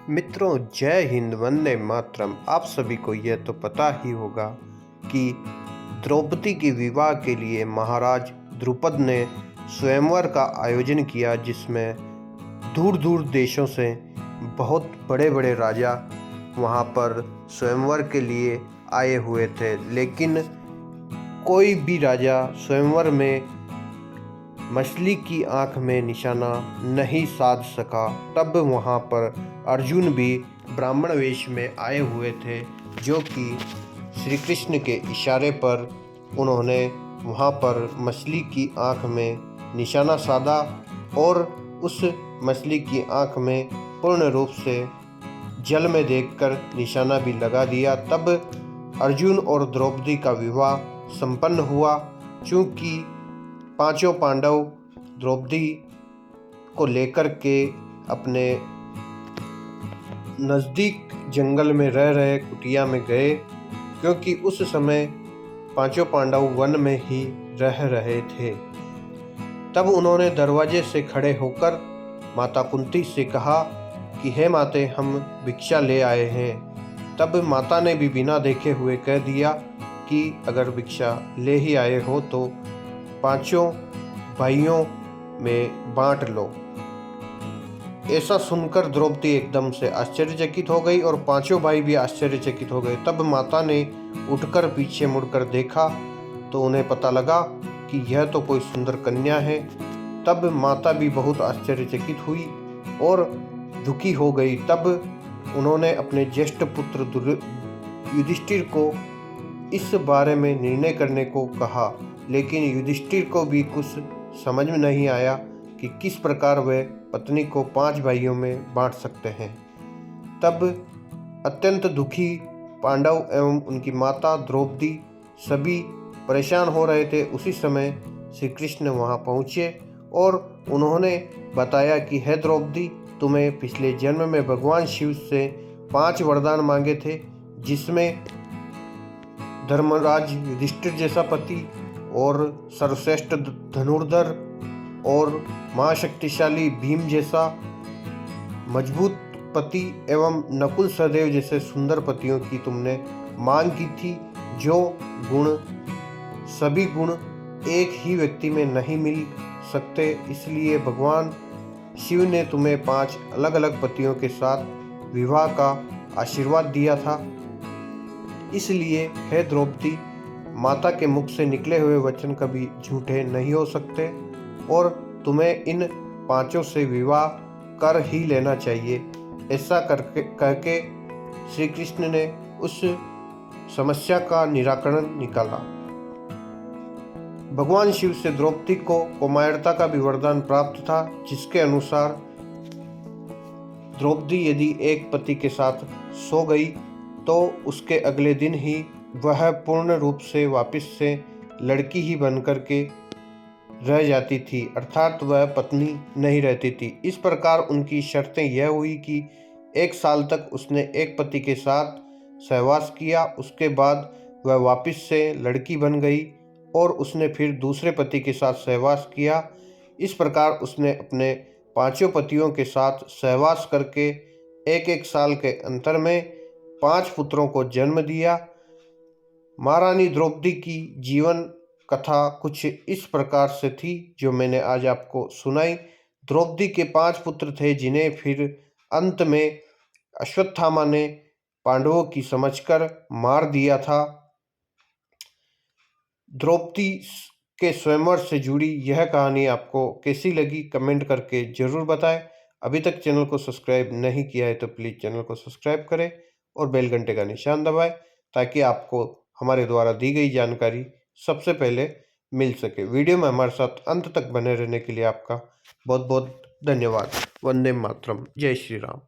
मित्रों, जय हिंद, वंदे मातरम। आप सभी को यह तो पता ही होगा कि द्रौपदी के विवाह के लिए महाराज द्रुपद ने स्वयंवर का आयोजन किया, जिसमें दूर दूर देशों से बहुत बड़े बड़े राजा वहां पर स्वयंवर के लिए आए हुए थे। लेकिन कोई भी राजा स्वयंवर में मछली की आंख में निशाना नहीं साध सका। तब वहां पर अर्जुन भी ब्राह्मण वेश में आए हुए थे, जो कि श्री कृष्ण के इशारे पर उन्होंने वहां पर मछली की आंख में निशाना साधा और उस मछली की आंख में पूर्ण रूप से जल में देखकर निशाना भी लगा दिया। तब अर्जुन और द्रौपदी का विवाह संपन्न हुआ। चूँकि पांचों पांडव द्रौपदी को लेकर के अपने नज़दीक जंगल में रह रहे कुटिया में गए, क्योंकि उस समय पांचों पांडव वन में ही रह रहे थे। तब उन्होंने दरवाजे से खड़े होकर माता कुंती से कहा कि हे माते, हम भिक्षा ले आए हैं। तब माता ने भी बिना देखे हुए कह दिया कि अगर भिक्षा ले ही आए हो तो पांचों भाइयों में बांट लो। ऐसा सुनकर द्रौपदी एकदम से आश्चर्यचकित हो गई और पांचों भाई भी आश्चर्यचकित हो गए। तब माता ने उठकर पीछे मुड़कर देखा तो उन्हें पता लगा कि यह तो कोई सुंदर कन्या है। तब माता भी बहुत आश्चर्यचकित हुई और दुखी हो गई। तब उन्होंने अपने ज्येष्ठ पुत्र युधिष्ठिर को इस बारे में निर्णय करने को कहा, लेकिन युधिष्ठिर को भी कुछ समझ में नहीं आया कि किस प्रकार वे पत्नी को 5 भाइयों में बांट सकते हैं। तब अत्यंत दुखी पांडव एवं उनकी माता द्रौपदी सभी परेशान हो रहे थे। उसी समय श्री कृष्ण वहां पहुंचे और उन्होंने बताया कि हे द्रौपदी, तुम्हें पिछले जन्म में भगवान शिव से 5 वरदान मांगे थे, जिसमें धर्मराज युधिष्ठिर जैसा पति और सर्वश्रेष्ठ धनुर्धर और महाशक्तिशाली भीम जैसा मजबूत पति एवं नकुल सहदेव जैसे सुंदर पतियों की तुमने मांग की थी। जो गुण, सभी गुण एक ही व्यक्ति में नहीं मिल सकते, इसलिए भगवान शिव ने तुम्हें 5 अलग अलग पतियों के साथ विवाह का आशीर्वाद दिया था। इसलिए हे द्रौपदी, माता के मुख से निकले हुए वचन कभी झूठे नहीं हो सकते और तुम्हें इन 5 से विवाह कर ही लेना चाहिए। ऐसा करके श्री कृष्ण ने उस समस्या का निराकरण निकाला। भगवान शिव से द्रौपदी को कुमारता का भी वरदान प्राप्त था, जिसके अनुसार द्रौपदी यदि एक पति के साथ सो गई तो उसके अगले दिन ही वह पूर्ण रूप से वापस से लड़की ही बनकर के रह जाती थी, अर्थात वह पत्नी नहीं रहती थी। इस प्रकार उनकी शर्तें यह हुई कि 1 साल तक उसने एक पति के साथ सहवास किया, उसके बाद वह वापस से लड़की बन गई और उसने फिर दूसरे पति के साथ सहवास किया। इस प्रकार उसने अपने 5 पतियों के साथ सहवास करके 1-1 साल के अंतर में 5 पुत्रों को जन्म दिया। महारानी द्रौपदी की जीवन कथा कुछ इस प्रकार से थी, जो मैंने आज आपको सुनाई। द्रौपदी के 5 पुत्र थे, जिन्हें फिर अंत में अश्वत्थामा ने पांडवों की समझकर मार दिया था। द्रौपदी के स्वयंवर से जुड़ी यह कहानी आपको कैसी लगी, कमेंट करके जरूर बताएं। अभी तक चैनल को सब्सक्राइब नहीं किया है तो प्लीज़ चैनल को सब्सक्राइब करें और बेल घंटे का निशान दबाएं, ताकि आपको हमारे द्वारा दी गई जानकारी सबसे पहले मिल सके। वीडियो में हमारे साथ अंत तक बने रहने के लिए आपका बहुत बहुत धन्यवाद। वंदे मातरम। जय श्री राम।